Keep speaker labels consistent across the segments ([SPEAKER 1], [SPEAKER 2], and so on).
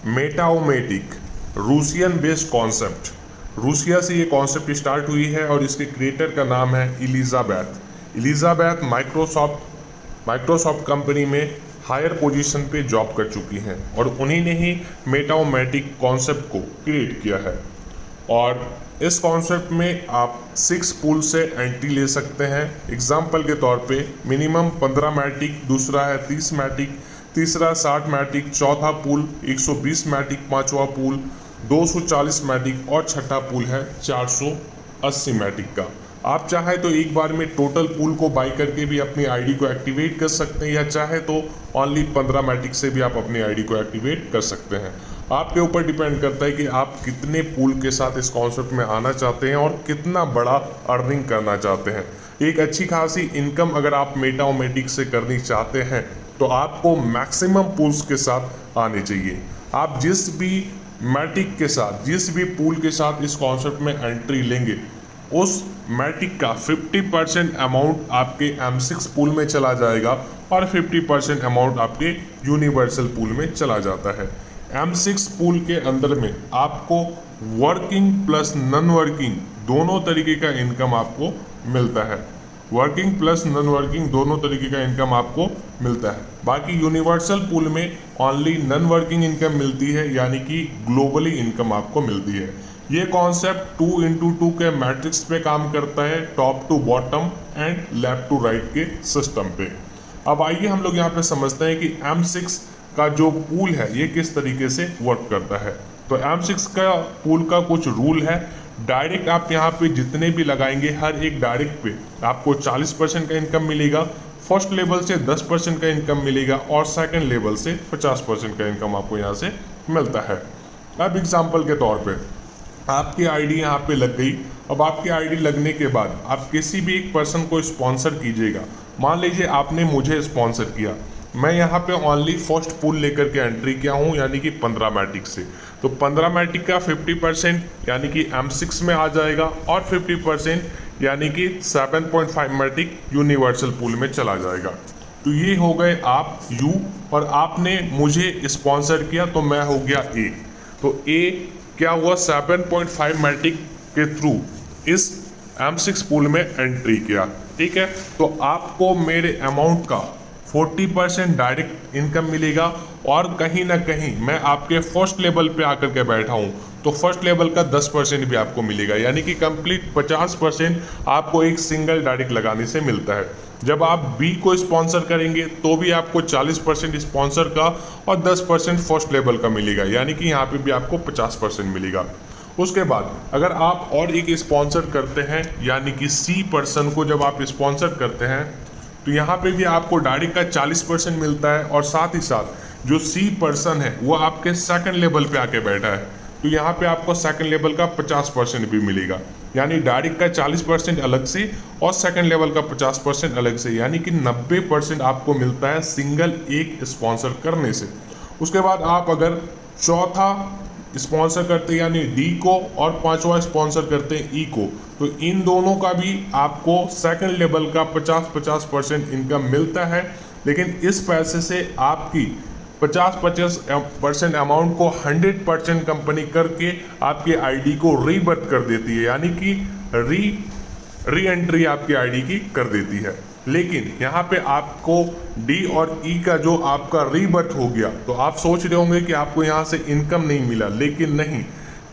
[SPEAKER 1] मेटाओमेटिक Russian based concept. Russia से ये concept start हुई है और इसके क्रिएटर का नाम है इलिजाबेथ माइक्रोसॉफ्ट कंपनी में हायर पोजीशन पे जॉब कर चुकी हैं और उन्हीं ने ही मेटाओमेटिक कॉन्सेप्ट को क्रिएट किया है। और इस कॉन्सेप्ट में आप 6 पूल से एंट्री ले सकते हैं। एग्जाम्पल के तौर पे मिनिमम 15 मैटिक, दूसरा है 30 मैटिक, तीसरा 60 मैटिक, चौथा पूल 120 मैटिक, पांचवा पूल 240 मैटिक और छठा पूल है 480 मैटिक का। आप चाहे तो एक बार में टोटल पूल को बाई करके भी अपनी आईडी को एक्टिवेट कर सकते हैं, या चाहे तो ओनली 15 मैटिक से भी आप अपनी आईडी को एक्टिवेट कर सकते हैं। आपके ऊपर डिपेंड करता है कि आप कितने पूल के साथ इस कॉन्सेप्ट में आना चाहते हैं और कितना बड़ा अर्निंग करना चाहते हैं। एक अच्छी खासी इनकम अगर आप मेटाओमेटिक से करनी चाहते हैं तो आपको मैक्सिमम पूल्स के साथ आने चाहिए। आप जिस भी मैटिक के साथ, जिस भी पूल के साथ इस कॉन्सेप्ट में एंट्री लेंगे, उस मैटिक का 50% अमाउंट आपके M6 पूल में चला जाएगा और 50% अमाउंट आपके यूनिवर्सल पूल में चला जाता है। M6 पूल के अंदर में आपको वर्किंग प्लस नॉन वर्किंग दोनों तरीके का इनकम आपको मिलता है। वर्किंग प्लस नॉन वर्किंग दोनों तरीके का इनकम आपको मिलता है। बाकी यूनिवर्सल पूल में ओनली नॉन वर्किंग इनकम मिलती है, यानी कि ग्लोबली इनकम आपको मिलती है। ये कॉन्सेप्ट 2x2 के मैट्रिक्स पे काम करता है, top to bottom and left to right के सिस्टम पे। अब आइए हम लोग यहाँ पे समझते हैं कि M6 का जो पूल है ये किस तरीके से वर्क करता है। तो M6 का पूल का कुछ रूल है। डायरेक्ट आप यहाँ पे जितने भी लगाएंगे, हर एक डायरेक्ट पे आपको 40% का इनकम मिलेगा, फर्स्ट लेवल से 10% का इनकम मिलेगा और सेकंड लेवल से 50% का इनकम आपको यहाँ से मिलता है। अब एग्जाम्पल के तौर पे आपकी आईडी यहाँ पे लग गई। अब आपकी आईडी लगने के बाद आप किसी भी एक पर्सन को स्पॉन्सर कीजिएगा। मान लीजिए आपने मुझे स्पॉन्सर किया, मैं यहाँ पे ओनली फर्स्ट पूल लेकर के एंट्री किया हूँ, यानी कि 15 मैटिक से। तो 15 मैटिक का 50% यानी कि M6 में आ जाएगा और 50% यानी कि 7.5 मैटिक यूनिवर्सल पूल में चला जाएगा। तो ये हो गए आप U, और आपने मुझे स्पॉन्सर किया तो मैं हो गया A। तो A क्या हुआ, 7.5 मैटिक के थ्रू इस M6 पूल में एंट्री किया। ठीक है, तो आपको मेरे अमाउंट का 40% डायरेक्ट इनकम मिलेगा और कहीं ना कहीं मैं आपके फर्स्ट लेवल पे आकर के बैठा हूँ तो फर्स्ट लेवल का 10% भी आपको मिलेगा, यानी कि कंप्लीट 50% आपको एक सिंगल डायरेक्ट लगाने से मिलता है। जब आप B को स्पॉन्सर करेंगे तो भी आपको 40% स्पॉन्सर का और 10% फर्स्ट लेवल का मिलेगा, यानी कि यहाँ पे भी आपको 50% मिलेगा। उसके बाद अगर आप और एक स्पॉन्सर करते हैं, यानी कि C पर्सन को जब आप स्पॉन्सर करते हैं तो यहाँ पे भी आपको डायरेक्ट का 40% मिलता है, और साथ ही साथ जो C पर्सन है वो आपके सेकंड लेवल पे आके बैठा है तो यहाँ पे आपको सेकंड लेवल का 50% भी मिलेगा, यानी डायरेक्ट का 40% अलग से और सेकंड लेवल का 50% अलग से, यानी कि 90% आपको मिलता है सिंगल एक स्पॉन्सर करने से। उसके बाद आप अगर चौथा स्पॉन्सर करते हैं यानी D को और पांचवा स्पॉन्सर करते हैं E को, तो इन दोनों का भी आपको सेकंड लेवल का 50% इनकम मिलता है। लेकिन इस पैसे से आपकी 50% अमाउंट को 100% कंपनी करके आपकी आईडी को रीबर्थ कर देती है, यानी कि री एंट्री आपकी आईडी की कर देती है। लेकिन यहाँ पे आपको D और E का जो आपका रीबर्थ हो गया, तो आप सोच रहे होंगे कि आपको यहाँ से इनकम नहीं मिला, लेकिन नहीं,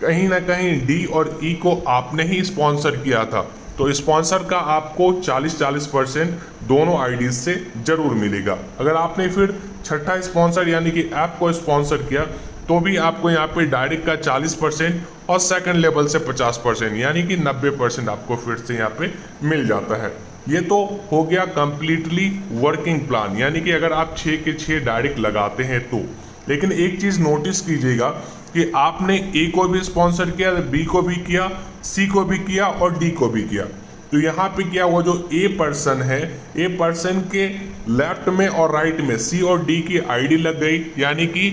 [SPEAKER 1] कहीं ना कहीं D और E को आपने ही स्पॉन्सर किया था, तो स्पॉन्सर का आपको 40% दोनों आईडी से जरूर मिलेगा। अगर आपने फिर छठा स्पॉन्सर यानी कि ऐप को स्पॉन्सर किया तो भी आपको यहाँ पे डायरेक्ट का 40% और सेकंड लेवल से 50%, यानी कि 90% आपको फिर से यहाँ पे मिल जाता है। ये तो हो गया कंप्लीटली वर्किंग प्लान, यानी कि अगर आप 6 के 6 डायरेक्ट लगाते हैं तो। लेकिन एक चीज़ नोटिस कीजिएगा कि आपने A को भी स्पॉन्सर किया, B को भी किया, C को भी किया और D को भी किया। तो यहाँ पे क्या हुआ, जो A पर्सन है, A पर्सन के लेफ्ट में और राइट में C और D की आईडी लग गई, यानी कि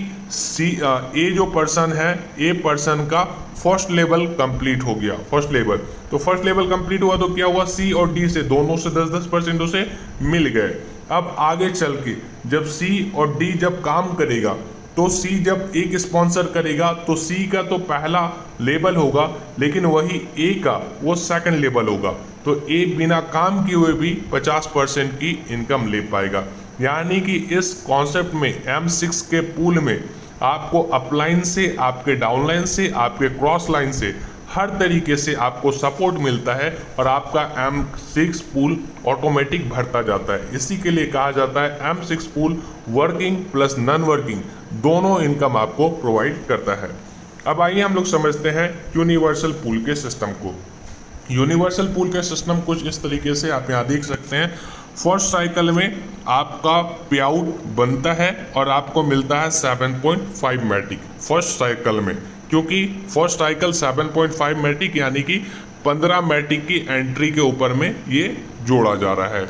[SPEAKER 1] A जो पर्सन है, A पर्सन का फर्स्ट लेवल कंप्लीट हो गया। फर्स्ट लेवल, तो फर्स्ट लेवल कंप्लीट हुआ तो क्या हुआ, C और D से दोनों से 10% उसे मिल गए। अब आगे चल के जब C और D जब काम करेगा तो सी जब एक स्पॉन्सर करेगा तो सी का तो पहला लेबल होगा, लेकिन वही ए का वो सेकंड लेबल होगा। तो ए बिना काम किए हुए भी 50% की इनकम ले पाएगा। यानी कि इस कॉन्सेप्ट में M6 के पूल में आपको अपलाइन से, आपके डाउनलाइन से, आपके क्रॉस लाइन से हर तरीके से आपको सपोर्ट मिलता है और आपका M6 पूल ऑटोमेटिक भरता जाता है। इसी के लिए कहा जाता है M6 pool working plus non working दोनों इनकम आपको प्रोवाइड करता है। अब आइए हम लोग समझते हैं यूनिवर्सल पूल के सिस्टम को। यूनिवर्सल पूल के सिस्टम कुछ इस तरीके से आप यहाँ देख सकते हैं। फर्स्ट साइकिल में आपका पे आउट बनता है और आपको मिलता है 7.5 मैटिक फर्स्ट साइकिल में, क्योंकि फर्स्ट साइकिल 7.5 मैटिक यानी कि 15 मैटिक की एंट्री के ऊपर में ये जोड़ा जा रहा है।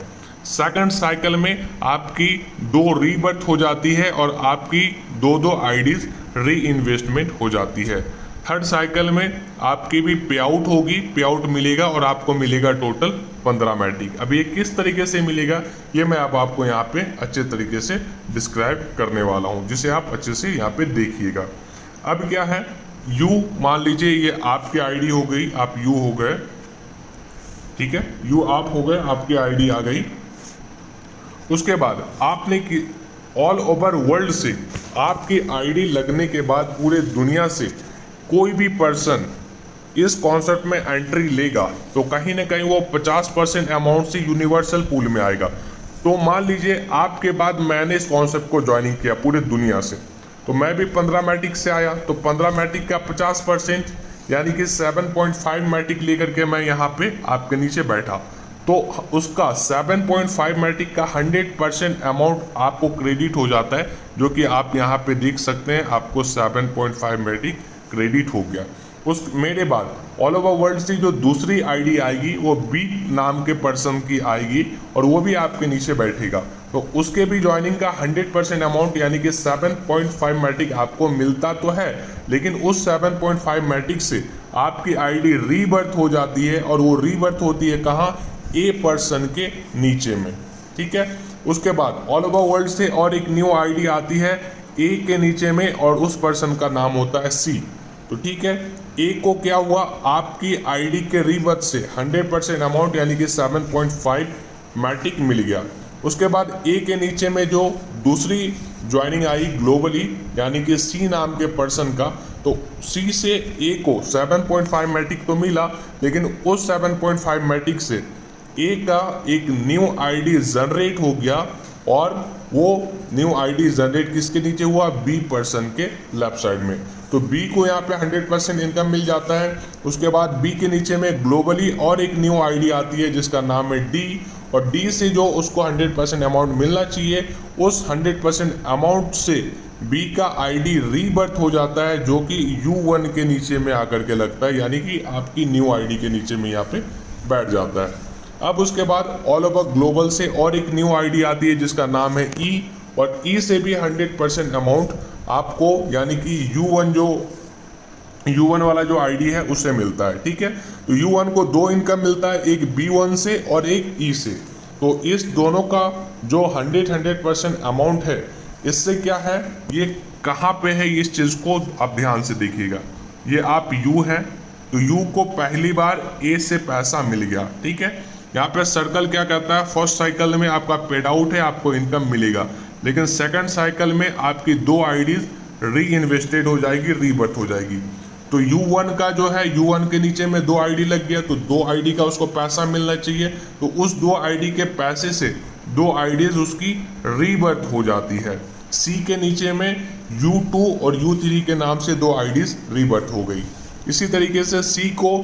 [SPEAKER 1] सेकंड साइकिल में आपकी 2 रीबर्थ हो जाती है और आपकी 2 आईडीज री इन्वेस्टमेंट हो जाती है। थर्ड साइकिल में आपकी भी पे आउट होगी, पे आउट मिलेगा और आपको मिलेगा टोटल 15 मैटिक। अब ये किस तरीके से मिलेगा ये मैं अब आपको यहाँ पे अच्छे तरीके से डिस्क्राइब करने वाला हूँ, जिसे आप अच्छे से यहाँ पे देखिएगा। अब क्या है, यू मान लीजिए ये आपकी आईडी हो गई, आप यू हो गए, ठीक है, यू आप हो गए, आपकी आईडी आ गई। उसके बाद आपने कि ऑल ओवर वर्ल्ड से आपकी आईडी लगने के बाद पूरे दुनिया से कोई भी पर्सन इस कॉन्सेप्ट में एंट्री लेगा तो कहीं ना कहीं वो 50% अमाउंट से यूनिवर्सल पूल में आएगा। तो मान लीजिए आपके बाद मैंने इस कॉन्सेप्ट को ज्वाइनिंग किया पूरे दुनिया से, तो मैं भी 15 मैटिक से आया, तो 15 मैटिक का 50% यानी कि 7.5 मैटिक लेकर के मैं यहाँ पे आपके नीचे बैठा, तो उसका 7.5 मैटिक का 100% अमाउंट आपको क्रेडिट हो जाता है, जो कि आप यहाँ पे देख सकते हैं, आपको 7.5 मैटिक क्रेडिट हो गया। उस मेरे बाद ऑल ओवर वर्ल्ड से जो दूसरी आईडी आएगी वो बी नाम के पर्सन की आएगी और वो भी आपके नीचे बैठेगा, तो उसके भी ज्वाइनिंग का 100% अमाउंट यानी कि 7.5 मैटिक आपको मिलता तो है, लेकिन उस 7.5 मैटिक से आपकी आईडी रीबर्थ हो जाती है और वो रीबर्थ होती है कहाँ, ए पर्सन के नीचे में, ठीक है। उसके बाद ऑल ओवर वर्ल्ड से और एक न्यू आईडी आती है ए के नीचे में और उस पर्सन का नाम होता है सी, तो ठीक है। ए को क्या हुआ, आपकी आईडी के रीबर्थ से 100% अमाउंट यानी कि 7.5 मैटिक मिल गया। उसके बाद ए के नीचे में जो दूसरी ज्वाइनिंग आई ग्लोबली यानी कि सी नाम के पर्सन का, तो सी से ए को 7.5 मैटिक तो मिला, लेकिन उस 7.5 मैटिक से ए का एक न्यू आईडी जनरेट हो गया और वो न्यू आईडी जनरेट किसके नीचे हुआ, बी पर्सन के लेफ्ट साइड में, तो बी को यहाँ पे 100% इनकम मिल जाता है। उसके बाद बी के नीचे में ग्लोबली और एक न्यू आईडी आती है जिसका नाम है डी, और डी से जो उसको 100% अमाउंट मिलना चाहिए, उस 100% अमाउंट से बी का आईडी रीबर्थ हो जाता है, जो कि U1 के नीचे में आकर के लगता है, यानी कि आपकी न्यू आईडी के नीचे में यहाँ पे बैठ जाता है। अब उसके बाद ऑल ओवर ग्लोबल से और एक न्यू आईडी आती है जिसका नाम है ई, और ई से भी 100% अमाउंट आपको यानी कि U1 वाला जो आईडी है उससे मिलता है, ठीक है। तो U1 को 2 इनकम मिलता है, एक B1 से और एक ई से, तो इस दोनों का जो 100% अमाउंट है, इससे क्या है, ये कहाँ पे है, इस चीज़ को आप ध्यान से देखिएगा। ये आप U है, तो U को पहली बार A से पैसा मिल गया, ठीक है। यहाँ पे सर्कल क्या कहता है, फर्स्ट साइकिल में आपका पेड आउट है, आपको इनकम मिलेगा, लेकिन सेकंड साइकिल में आपकी 2 आईडीज री इन्वेस्टेड हो जाएगी, रीबर्थ हो जाएगी। तो U1 का जो है, U1 के नीचे में 2 आईडी लग गया, तो 2 आईडी का उसको पैसा मिलना चाहिए, तो उस 2 आईडी के पैसे से 2 आईडीज उसकी रीबर्थ हो जाती है। C के नीचे में U2 और U3 के नाम से 2 आईडीज रीबर्थ हो गई। इसी तरीके से C को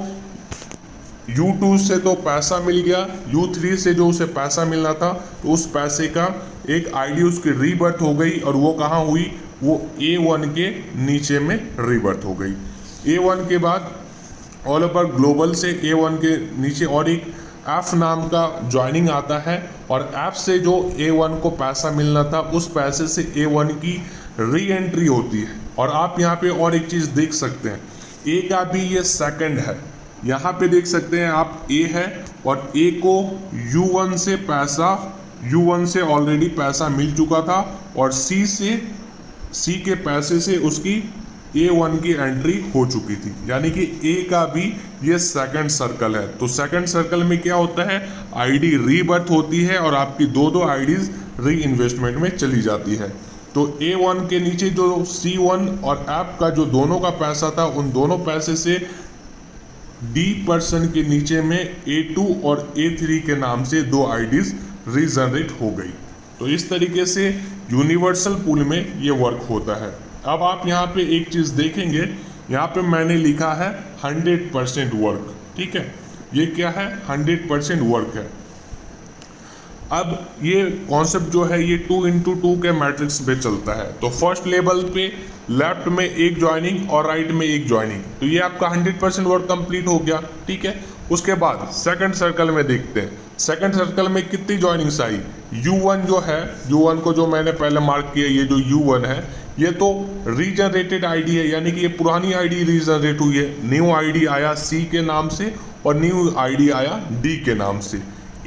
[SPEAKER 1] U2 से तो पैसा मिल गया, U3 से जो उसे पैसा मिलना था, तो उस पैसे का एक आईडी उसकी रीबर्थ हो गई, और वो कहाँ हुई, वो A1 के नीचे में रीबर्थ हो गई। A1 के बाद ऑल ओवर ग्लोबल से A1 के नीचे और एक F नाम का ज्वाइनिंग आता है, और F से जो A1 को पैसा मिलना था, उस पैसे से A1 की री एंट्री होती है। और आप यहाँ पे और एक चीज़ देख सकते हैं, A का भी ये सेकंड है, यहाँ पे देख सकते हैं आप A है, और A को U1 से ऑलरेडी पैसा मिल चुका था, और C से सी के पैसे से उसकी A1 की एंट्री हो चुकी थी, यानी कि ए का भी ये सेकंड सर्कल है। तो सेकंड सर्कल में क्या होता है, आईडी रीबर्थ होती है और आपकी दो आईडीज री इन्वेस्टमेंट में चली जाती है। तो A1 के नीचे जो C1 और ऐप का जो दोनों का पैसा था, उन दोनों पैसे से D% के नीचे में A2 और A3 के नाम से दो आईडीज रीजनरेट हो गई। तो इस तरीके से यूनिवर्सल पूल में ये वर्क होता है। अब आप यहाँ पे एक चीज़ देखेंगे, यहाँ पे मैंने लिखा है 100% वर्क, ठीक है। ये क्या है, 100% वर्क है। अब ये कॉन्सेप्ट जो है ये 2x2 के मैट्रिक्स पे चलता है। तो फर्स्ट लेवल पे लेफ्ट में एक ज्वाइनिंग और राइट में एक ज्वाइनिंग, तो ये आपका 100% वर्क कंप्लीट हो गया, ठीक है। उसके बाद सेकंड सर्कल में देखते हैं, सेकंड सर्कल में कितनी ज्वाइनिंग्स आई। U1 जो है, U1 को जो मैंने पहले मार्क किया, ये जो U1 है ये तो रीजनरेटेड आईडी है, यानी कि ये पुरानी आईडी रीजनरेट हुई है। न्यू आईडी आया C के नाम से और न्यू आईडी आया D के नाम से।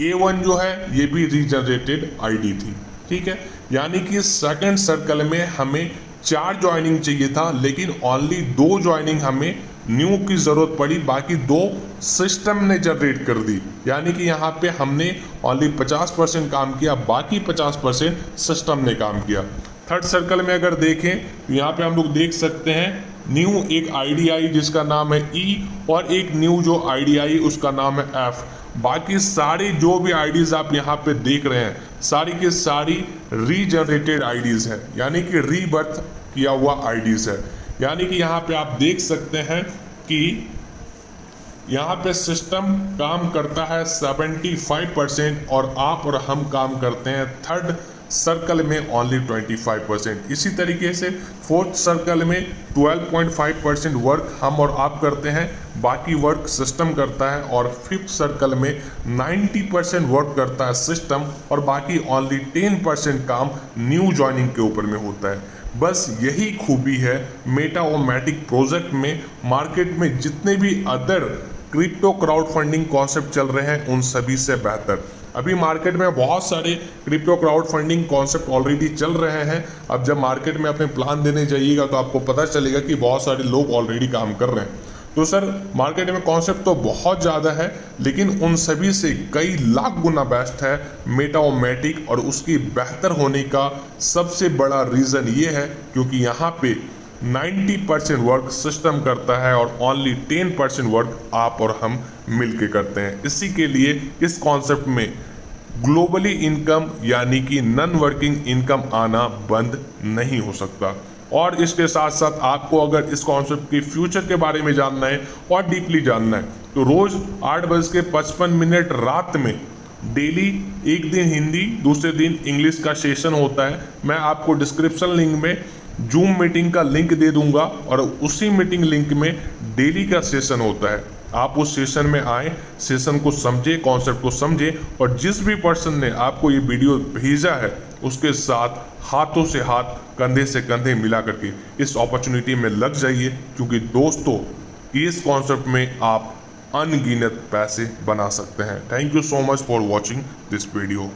[SPEAKER 1] A1 जो है ये भी रीजनरेटेड आईडी थी, ठीक है। यानी कि सेकंड सर्कल में हमें 4 ज्वाइनिंग चाहिए था, लेकिन ओनली 2 ज्वाइनिंग हमें न्यू की ज़रूरत पड़ी, बाकी 2 सिस्टम ने जनरेट कर दी। यानी कि यहाँ पे हमने ओनली 50% काम किया, बाकी 50% सिस्टम ने काम किया। थर्ड सर्कल में अगर देखें तो यहाँ पे हम लोग देख सकते हैं न्यू एक आईडी आई जिसका नाम है E और एक न्यू जो आईडी आई उसका नाम है F। बाकी सारी जो भी आईडीज आप यहाँ पे देख रहे हैं सारी की सारी रीजनरेटेड आईडीज हैं, यानी कि रीबर्थ किया हुआ आईडीज है। यानी कि यहाँ पे आप देख सकते हैं कि यहाँ पे सिस्टम काम करता है 75% और आप और हम काम करते हैं थर्ड सर्कल में ओनली 25%। इसी तरीके से फोर्थ सर्कल में 12.5% वर्क हम और आप करते हैं, बाकी वर्क सिस्टम करता है। और फिफ्थ सर्कल में 90% वर्क करता है सिस्टम और बाकी ओनली 10% काम न्यू ज्वाइनिंग के ऊपर में होता है। बस यही खूबी है मेटाओमैटिक प्रोजेक्ट में। मार्केट में जितने भी other crypto crowd funding concept चल रहे हैं उन सभी से बेहतर। अभी मार्केट में बहुत सारे crypto crowd funding concept already चल रहे हैं। अब जब मार्केट में अपने प्लान देने जाइएगा तो आपको पता चलेगा कि बहुत सारे लोग ऑलरेडी काम कर रहे हैं। तो सर मार्केट में कॉन्सेप्ट तो बहुत ज़्यादा है, लेकिन उन सभी से कई लाख गुना बेस्ट है मेटाओमैटिक। और उसकी बेहतर होने का सबसे बड़ा रीज़न ये है क्योंकि यहाँ पे 90% वर्क सिस्टम करता है और ओनली 10% वर्क आप और हम मिलके करते हैं। इसी के लिए इस कॉन्सेप्ट में ग्लोबली इनकम यानी कि नॉन वर्किंग इनकम आना बंद नहीं हो सकता। और इसके साथ साथ आपको अगर इस कॉन्सेप्ट के फ्यूचर के बारे में जानना है और डीपली जानना है तो रोज़ 8:55 रात में डेली एक दिन हिंदी दूसरे दिन इंग्लिश का सेशन होता है। मैं आपको डिस्क्रिप्शन लिंक में जूम मीटिंग का लिंक दे दूंगा और उसी मीटिंग लिंक में डेली का सेशन होता है। आप उस सेशन में आए, सेशन को समझे, कॉन्सेप्ट को समझे और जिस भी पर्सन ने आपको ये वीडियो भेजा है उसके साथ हाथों से हाथ कंधे से कंधे मिला करके इस अपॉर्चुनिटी में लग जाइए, क्योंकि दोस्तों इस कॉन्सेप्ट में आप अनगिनत पैसे बना सकते हैं। Thank you so much for watching this video.